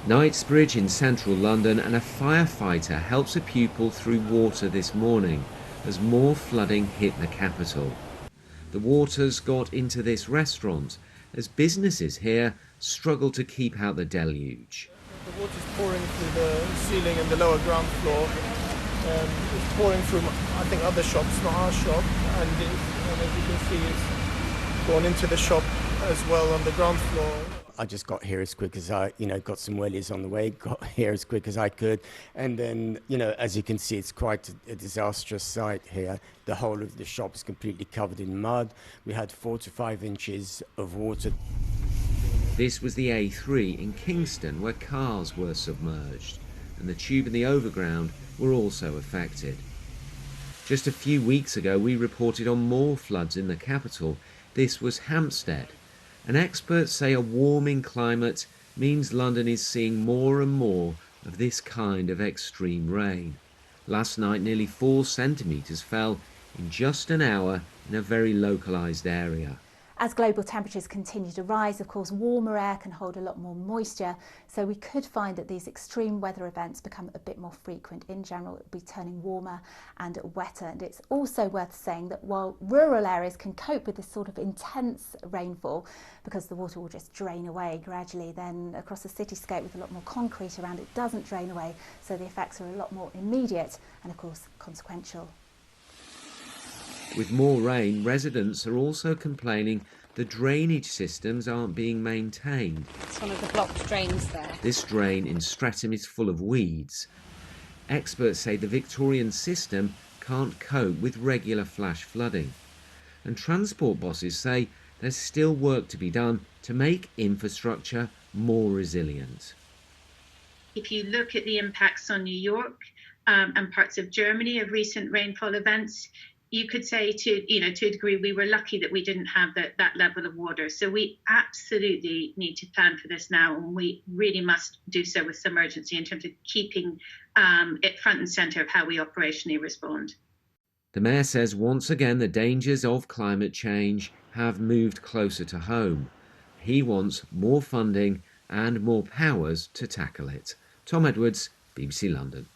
Knightsbridge in central London, and a firefighter helps a pupil through water this morning as more flooding hit the capital. The water's got into this restaurant as businesses here struggle to keep out the deluge. The water's pouring through the ceiling and the lower ground floor. It's pouring through, I think, other shops, not our shop, and as you can see, it's gone into the shop as well on the ground floor. I just got here as quick as I, got some wellies on the way, got here as quick as I could. And then, as you can see, it's quite a disastrous site here. The whole of the shop is completely covered in mud. We had 4 to 5 inches of water. This was the A3 in Kingston, where cars were submerged, and the tube and the overground were also affected. Just a few weeks ago, we reported on more floods in the capital. This was Hampstead. And experts say a warming climate means London is seeing more and more of this kind of extreme rain. Last night, nearly 4 centimetres fell in just an hour in a very localised area. As global temperatures continue to rise, of course, warmer air can hold a lot more moisture, so we could find that these extreme weather events become a bit more frequent. In general, it will be turning warmer and wetter. And it's also worth saying that while rural areas can cope with this sort of intense rainfall, because the water will just drain away gradually, then across the cityscape with a lot more concrete around, it doesn't drain away, so the effects are a lot more immediate and, of course, consequential. With more rain, residents are also complaining the drainage systems aren't being maintained. It's one of the blocked drains there. This drain in Streatham is full of weeds. Experts say the Victorian system can't cope with regular flash flooding. And transport bosses say there's still work to be done to make infrastructure more resilient. If you look at the impacts on New York and parts of Germany of recent rainfall events, you could say to a degree we were lucky that we didn't have that level of water. So we absolutely need to plan for this now, and we really must do so with some urgency in terms of keeping it front and centre of how we operationally respond. The Mayor says once again the dangers of climate change have moved closer to home. He wants more funding and more powers to tackle it. Tom Edwards, BBC London.